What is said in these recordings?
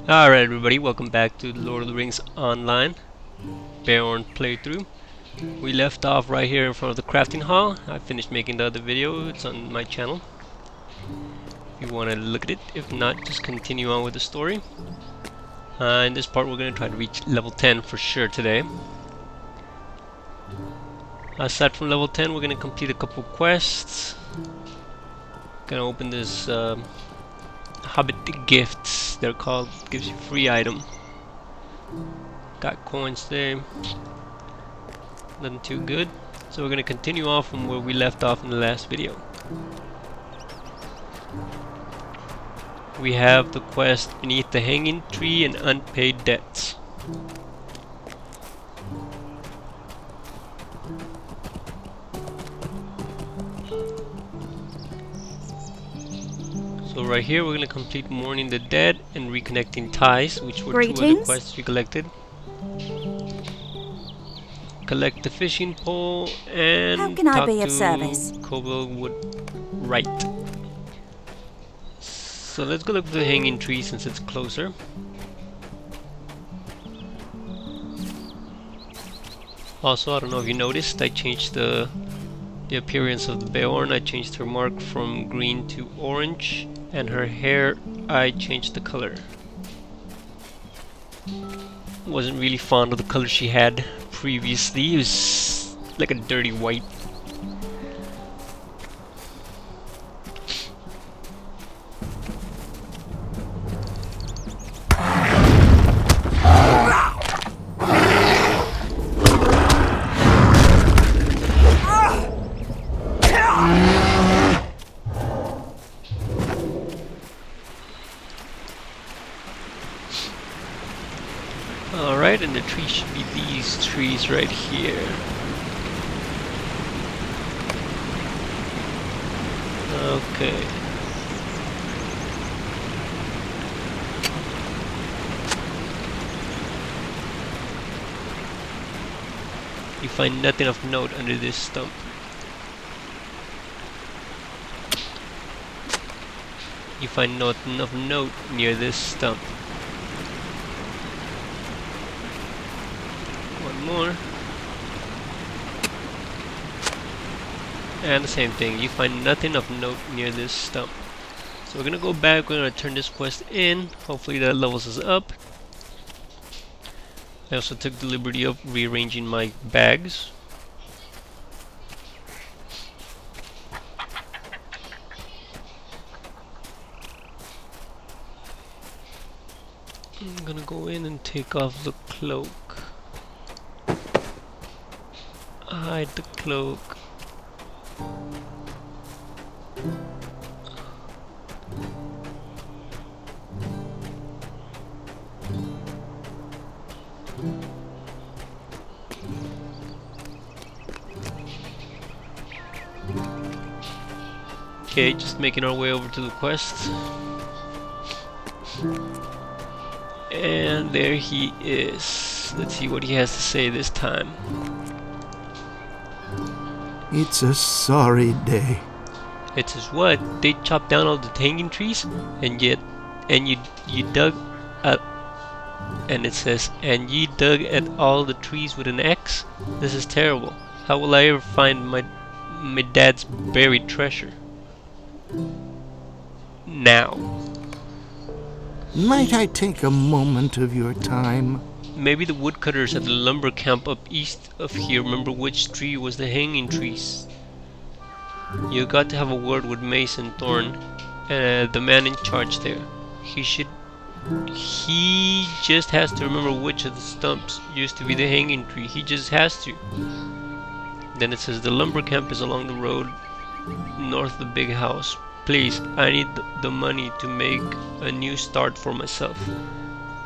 Alright everybody, welcome back to the Lord of the Rings Online Beorning playthrough. We left off right here in front of the crafting hall. I finished making the other video, it's on my channel if you want to look at it. If not, just continue on with the story. In this part we're going to try to reach level 10 for sure today. Aside from level 10, we're going to complete a couple quests. Gonna open this Hobbit gifts, they're called. Gives you free item. Got coins there. Nothing too good. So we're gonna continue off from where we left off in the last video. We have the quest Beneath the Hanging Tree and Unpaid Debts. So right here we're going to complete Mourning the Dead and Reconnecting Ties, which were two other quests we collected. Collect the fishing pole and how can I talk be of to service? Coblewood Wright. So let's go look for the hanging tree since it's closer. Also, I don't know if you noticed, I changed the appearance of the Beorn. I changed her mark from green to orange, and her hair I changed the color. Wasn't really fond of the color she had previously. It was like a dirty white. Alright, and the tree should be these trees right here. Okay. You find nothing of note under this stump. You find nothing of note near this stump. More, and the same thing, you find nothing of note near this stump. So we're gonna go back, we're gonna turn this quest in. Hopefully that levels us up. I also took the liberty of rearranging my bags. I'm gonna go in and take off the cloak. Hide the cloak. Okay, just making our way over to the quest. And there he is. Let's see what he has to say this time. It's a sorry day. It says what? They chopped down all the hanging trees, and you dug at, and it says, and ye dug at all the trees with an axe? This is terrible. How will I ever find my dad's buried treasure? Now. Might I take a moment of your time? Maybe the woodcutters at the lumber camp up east of here remember which tree was the hanging trees. You got to have a word with Mason Thorne, the man in charge there. He just has to remember which of the stumps used to be the hanging tree. He just has to. Then it says the lumber camp is along the road north of the big house. Please, I need the money to make a new start for myself.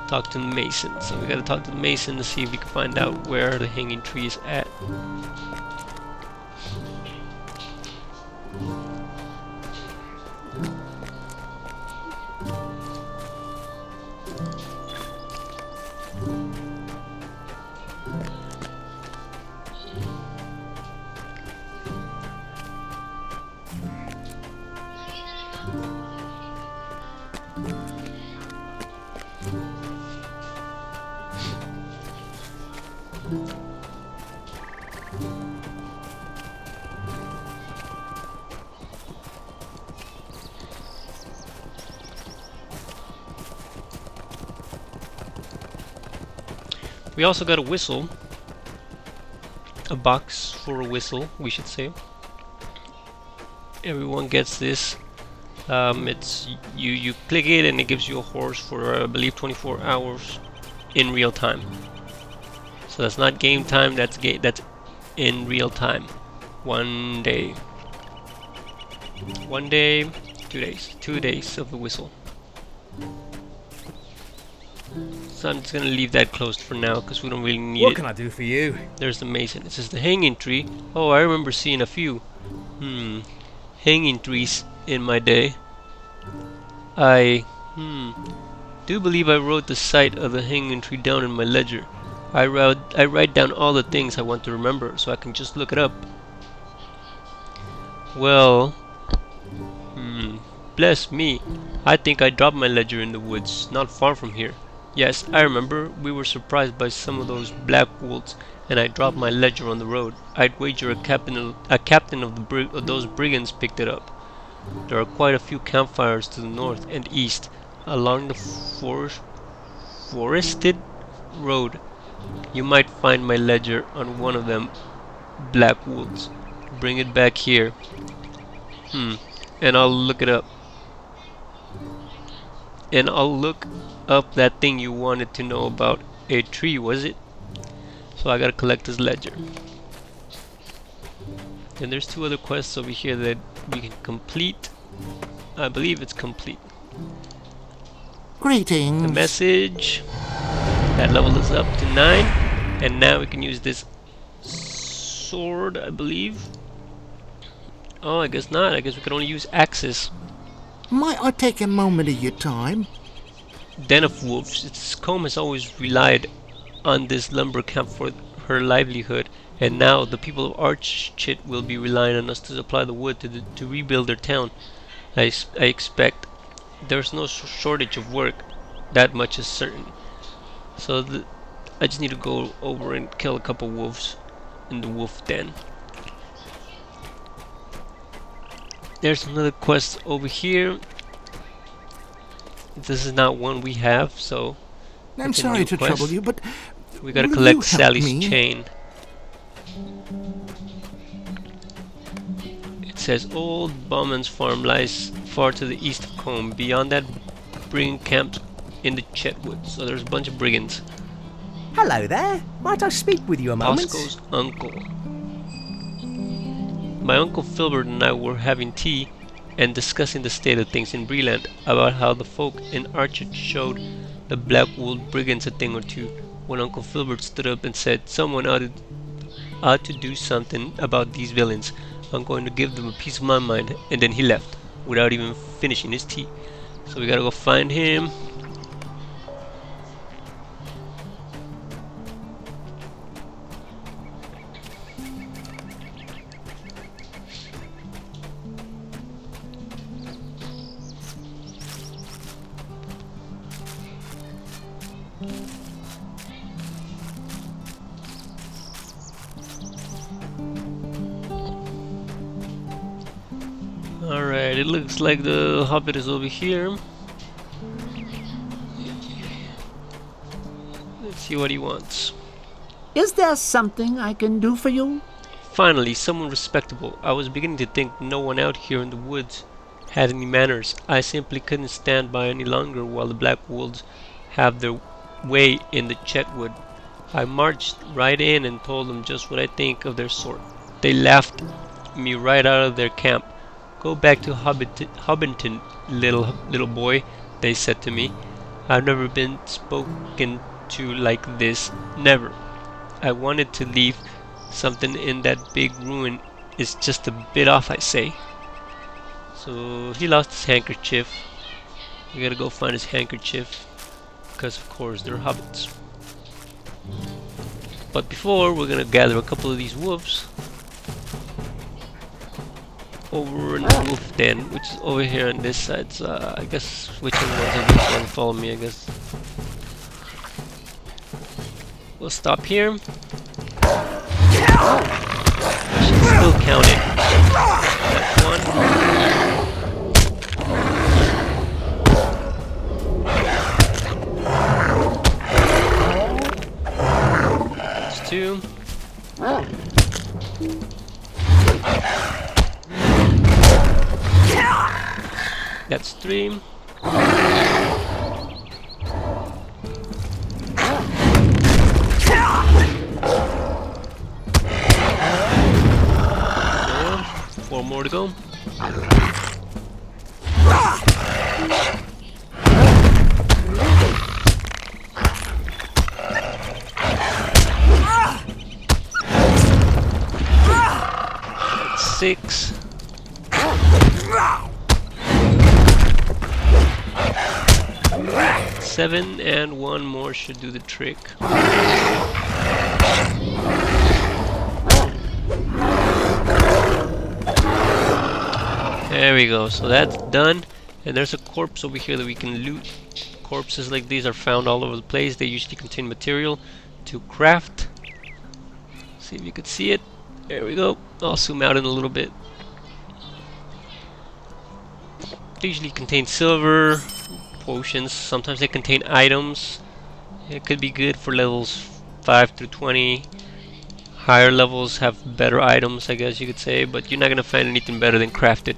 Talk to the Mason. So we gotta talk to the Mason to see if we can find out where the hanging tree is at. We also got a whistle. A box for a whistle, we should say. Everyone gets this. It's you click it and it gives you a horse for I believe 24 hours in real time. So that's not game time. That's in real time. 1 day. 1 day, 2 days. 2 days of the whistle. So I'm just gonna leave that closed for now because we don't really need it. What can I do for you? There's the mason. It says the hanging tree. Oh, I remember seeing a few. Hanging trees in my day. I do believe I wrote the site of the hanging tree down in my ledger. I write down all the things I want to remember so I can just look it up. Well, bless me. I think I dropped my ledger in the woods, not far from here. Yes, I remember. We were surprised by some of those black wolves, and I dropped my ledger on the road. I'd wager a captain of those brigands picked it up. There are quite a few campfires to the north and east, along the forested road. You might find my ledger on one of them black wolves. Bring it back here. And I'll look it up. And I'll look up that thing you wanted to know about. A tree, was it? So I gotta collect his ledger. And there's 2 other quests over here that we can complete. I believe it's complete. Greetings. The message. That level is up to 9. And now we can use this sword, I believe. Oh, I guess not. I guess we can only use axes. Might I take a moment of your time? Den of Wolves. Its comb has always relied on this lumber camp for her livelihood, and now the people of Archchit will be relying on us to supply the wood to rebuild their town. I expect there's no shortage of work. That much is certain. So I just need to go over and kill a couple wolves in the wolf den. There's another quest over here. This is not one we have, so I'm sorry to trouble you, but we gotta will collect you help Sally's me? chain. It says Old Bowman's farm lies far to the east of Combe. Beyond that, brigand camps in the Chetwood. So there's a bunch of brigands. Hello there. Might I speak with you a moment? Bosco's uncle. My uncle Filbert and I were having tea and discussing the state of things in Breland, about how the folk in Archit showed the Blackwood brigands a thing or two, when Uncle Filbert stood up and said, "Someone ought to do something about these villains. I'm going to give them a piece of my mind." And then he left, without even finishing his tea. So we gotta go find him. Alright, it looks like the hobbit is over here. Let's see what he wants. Is there something I can do for you? Finally, someone respectable. I was beginning to think no one out here in the woods had any manners. I simply couldn't stand by any longer while the Black Wolves have their way in the Chetwood. I marched right in and told them just what I think of their sort. They laughed me right out of their camp. "Go back to Hobbiton, little boy," they said to me. "I've never been spoken to like this, never. I wanted to leave something in that big ruin. It's just a bit off, I say." So he lost his handkerchief. We gotta go find his handkerchief, because of course they're hobbits. But before, we're gonna gather a couple of these wolves over in the wolf den, which is over here on this side. So I guess whichever ones of these want to follow me, I guess. We'll stop here. I should still count it. That's one. That's 3. Yeah, 4 more to go. That's 6. 7, and 1 more should do the trick. There we go, so that's done. And there's a corpse over here that we can loot. Corpses like these are found all over the place. They usually contain material to craft. See if you can see it. There we go. I'll zoom out in a little bit. They usually contain silver, potions, sometimes they contain items. It could be good for levels 5 through 20. Higher levels have better items, I guess you could say, but you're not gonna find anything better than crafted.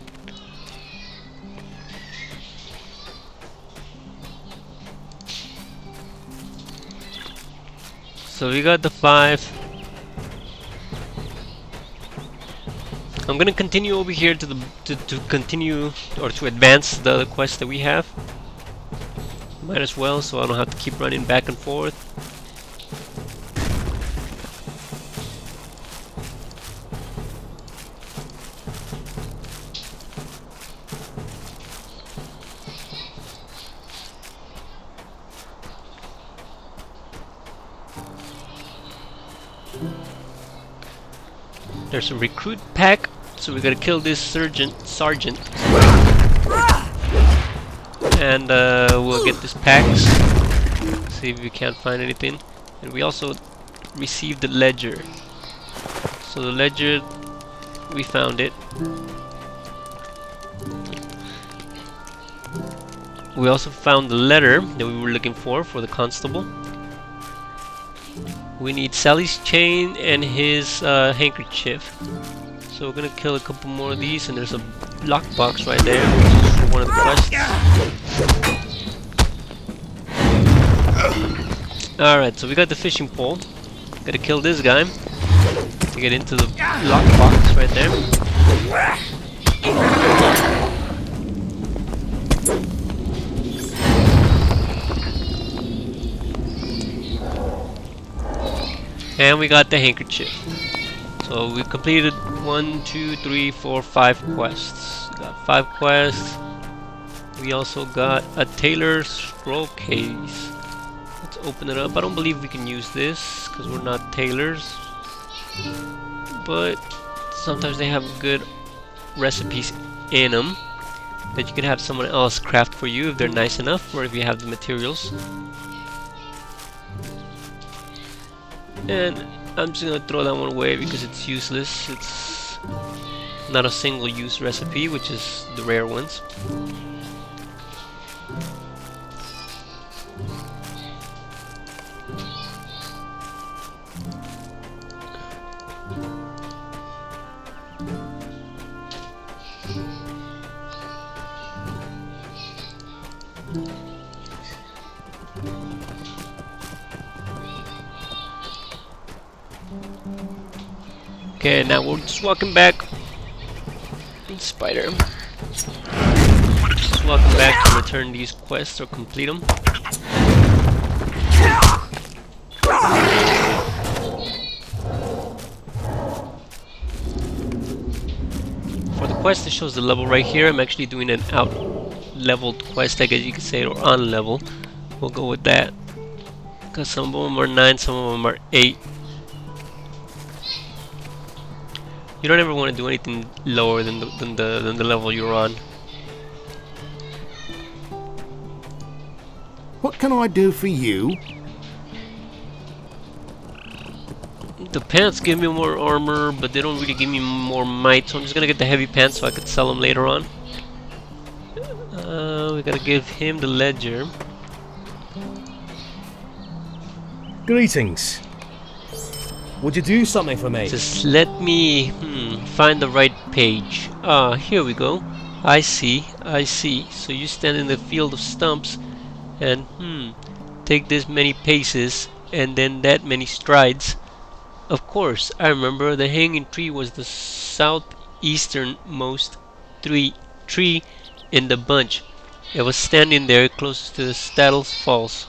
So we got the 5. I'm gonna continue over here to continue or to advance the other quests that we have. Might as well, so I don't have to keep running back and forth. There's a recruit pack, so we gotta kill this sergeant, and we'll get this packs. See if we can't find anything. And we also received the ledger. So the ledger, we found it. We also found the letter that we were looking for the constable. We need Sally's chain and his handkerchief. So we're gonna kill a couple more of these, and there's a lockbox right there, which is for one of the quests. Alright, so we got the fishing pole. Gotta kill this guy to get into the lockbox right there. And we got the handkerchief. So we completed 1, 2, 3, 4, 5 quests. We got 5 quests. We also got a tailor scroll case. Let's open it up. I don't believe we can use this because we're not tailors. But sometimes they have good recipes in them that you can have someone else craft for you if they're nice enough, or if you have the materials. And I'm just gonna throw that one away because it's useless. It's not a single use recipe, which is the rare ones. Okay, now we're just walking back. Spider. Just walking back to return these quests or complete them. For the quest, it shows the level right here. I'm actually doing an out-leveled quest, I guess you could say, or on-level. We'll go with that. Because some of them are 9, some of them are 8. You don't ever want to do anything lower than the level you're on. What can I do for you? The pants give me more armor, but they don't really give me more might, so I'm just gonna get the heavy pants so I could sell them later on. We gotta give him the ledger. Greetings. Would you do something for me? Just let me find the right page. Ah, here we go. I see, I see. So you stand in the field of stumps and, take this many paces and then that many strides. Of course, I remember the hanging tree was the southeasternmost tree in the bunch. It was standing there closest to the Staddles Falls.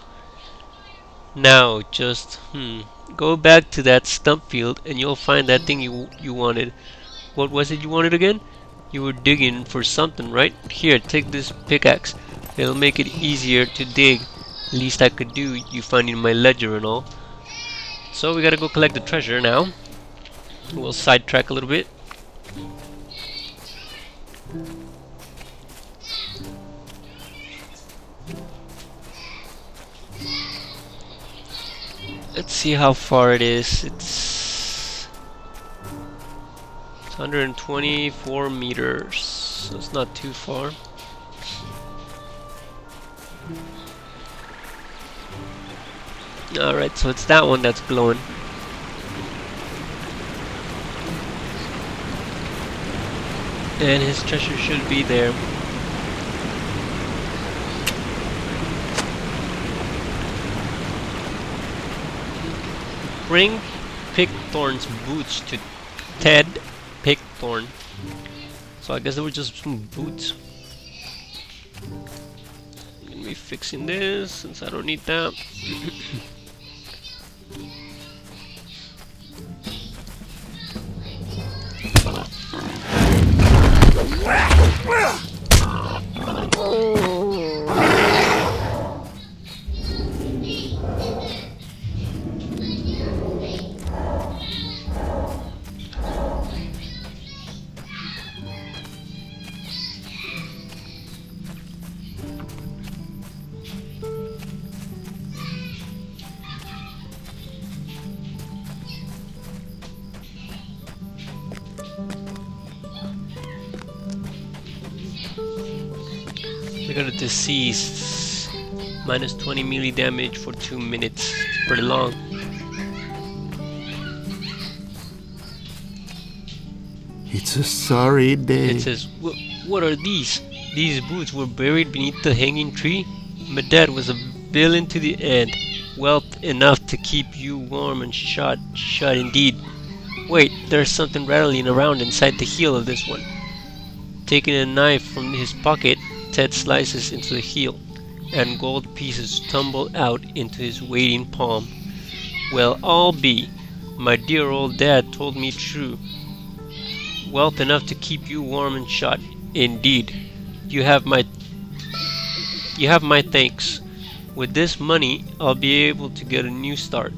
Now, just, go back to that stump field and you'll find that thing you wanted. What was it you wanted again? You were digging for something, right? Here, take this pickaxe. It'll make it easier to dig. Least I could do, you finding my ledger and all. So we gotta go collect the treasure now. We'll sidetrack a little bit. Let's see how far it is. It's 124 meters, so it's not too far. Alright, so it's that one that's glowing. And his treasure should be there. Bring Pickthorn's boots to Ted Pickthorn. So I guess they were just some boots. I'm gonna be fixing this since I don't need that. We got a deceased. Minus 20 melee damage for 2 minutes. It's pretty long. It's a sorry day. It says, what are these? These boots were buried beneath the hanging tree? My dad was a villain to the end. Wealth enough to keep you warm and shut indeed. Wait, there's something rattling around inside the heel of this one. Taking a knife from his pocket, Ted slices into the heel, and gold pieces tumble out into his waiting palm. Well, I'll be. My dear old dad told me true. Wealth enough to keep you warm and shut. Indeed. You have my thanks. With this money, I'll be able to get a new start.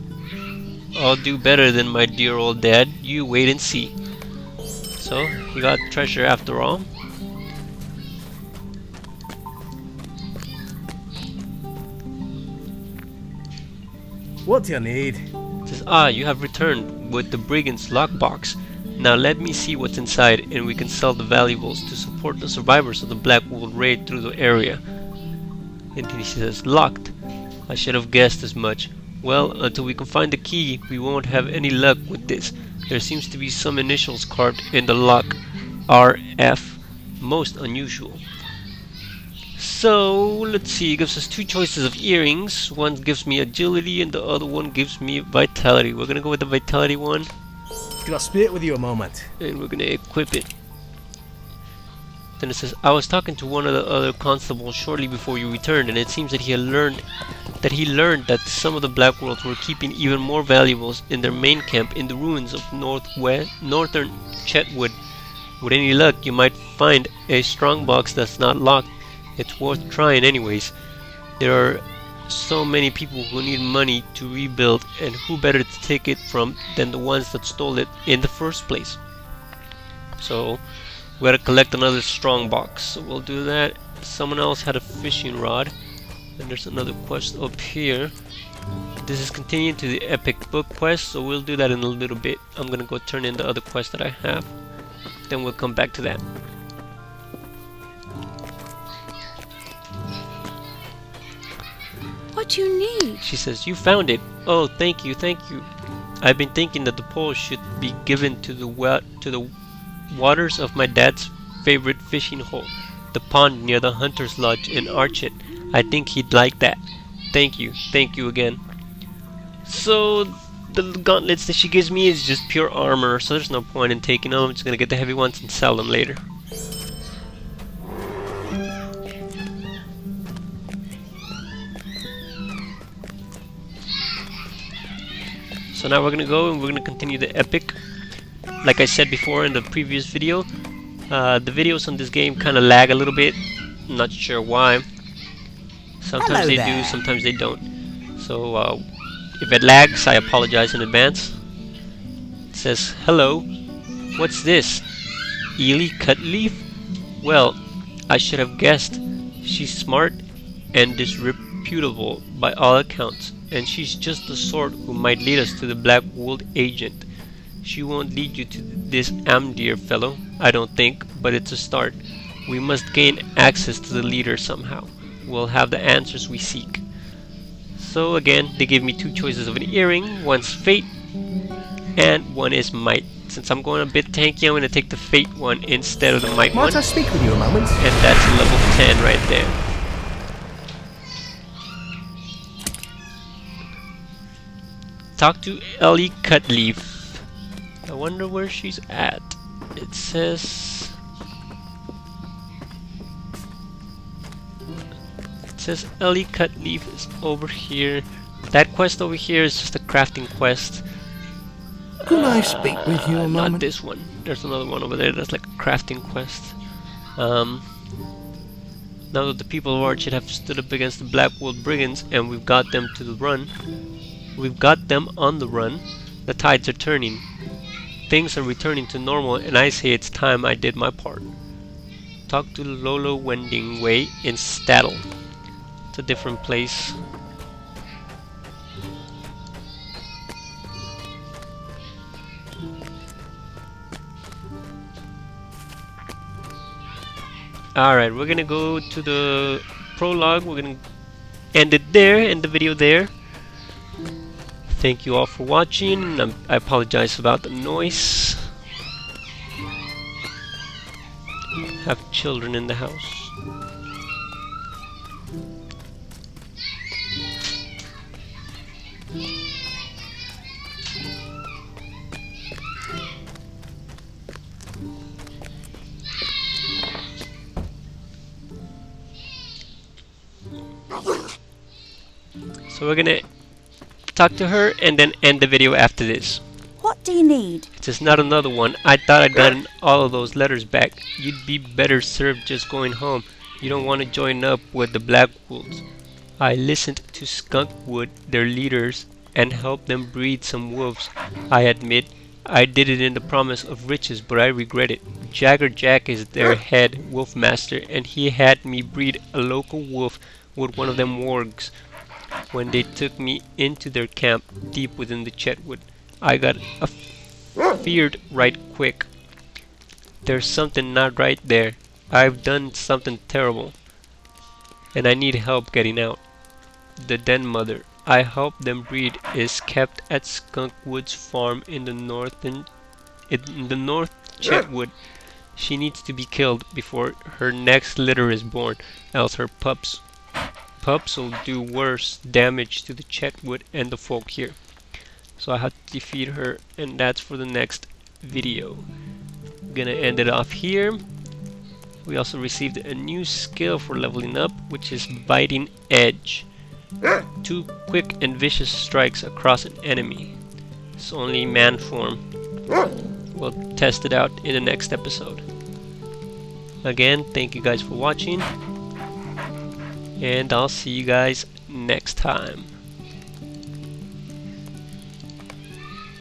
I'll do better than my dear old dad. You wait and see. So, he got treasure after all. What do you need? It says, you have returned with the brigand's lockbox. Now let me see what's inside, and we can sell the valuables to support the survivors of the Blackwood raid through the area. And he says, locked. I should have guessed as much. Well, until we can find the key, we won't have any luck with this. There seems to be some initials carved in the lock. RF. Most unusual. So, let's see, it gives us 2 choices of earrings. One gives me agility and the other one gives me vitality. We're gonna go with the vitality one. Can I speak with you a moment? And we're gonna equip it. Then it says, I was talking to one of the other constables shortly before you returned, and it seems that he learned that some of the Blackworlds were keeping even more valuables in their main camp in the ruins of northern Chetwood. With any luck, you might find a strong box that's not locked. It's worth trying anyways. There are so many people who need money to rebuild, and who better to take it from than the ones that stole it in the first place. So we gotta collect another strong box, so we'll do that. Someone else had a fishing rod, and there's another quest up here. This is continuing to the epic book quest, so we'll do that in a little bit. I'm gonna go turn in the other quest that I have, then we'll come back to that. What do you need? She says, you found it. Oh, thank you, thank you. I've been thinking that the pole should be given to the waters of my dad's favorite fishing hole. the pond near the Hunter's Lodge and arch it. I think he'd like that. Thank you again. So the gauntlets that she gives me is just pure armor, so there's no point in taking them. I'm just gonna get the heavy ones and sell them later. So now we're gonna go and we're gonna continue the epic. Like I said before in the previous video, the videos on this game kind of lag a little bit. I'm not sure why. Sometimes they do, sometimes they don't. So if it lags, I apologize in advance. It says, hello, what's this? Ely Cutleaf? Well, I should have guessed. She's smart and disreputable by all accounts, and she's just the sort who might lead us to the Black Wool agent. She won't lead you to this Amdir fellow, I don't think, but it's a start. We must gain access to the leader somehow. We'll have the answers we seek. So again, they gave me two choices of an earring. One's Fate, and one is Might. Since I'm going a bit tanky, I'm going to take the Fate one instead of the Might one. Might I speak with you a moment? And that's level 10 right there. Talk to Ellie Cutleaf. I wonder where she's at. It says Ellie Cutleaf is over here. That quest over here is just a crafting quest. Could I speak with you a Not moment? this one. There's another one over there that's like a crafting quest. Now that the people of Archit have stood up against the Black Wool brigands and we've got them on the run, the tides are turning. Things are returning to normal, and I say it's time I did my part. Talk to Lolo Wending Way in Staddle. It's a different place. Alright, we're gonna go to the prologue. We're gonna end it there, end the video there. Thank you all for watching. I apologize about the noise. Have children in the house. So we're gonna talk to her and then end the video after this. What do you need? It's just not another one. I thought I'd gotten all of those letters back. You'd be better served just going home. You don't want to join up with the Black Wolves. I listened to Skunkwood, their leaders, and helped them breed some wolves. I admit, I did it in the promise of riches, but I regret it. Jagger Jack is their head wolf master, and he had me breed a local wolf with one of them wargs. When they took me into their camp deep within the Chetwood, I got feared right quick. There's something not right there. I've done something terrible, and I need help getting out. The den mother I helped them breed is kept at Skunkwood's farm in the north Chetwood. She needs to be killed before her next litter is born, else her pups will do worse damage to the Chetwood and the folk here. So I have to defeat her, and that's for the next video. Gonna end it off here. We also received a new skill for leveling up, which is Biting Edge. 2 quick and vicious strikes across an enemy. It's only man form. We'll test it out in the next episode. Again, thank you guys for watching, and I'll see you guys next time.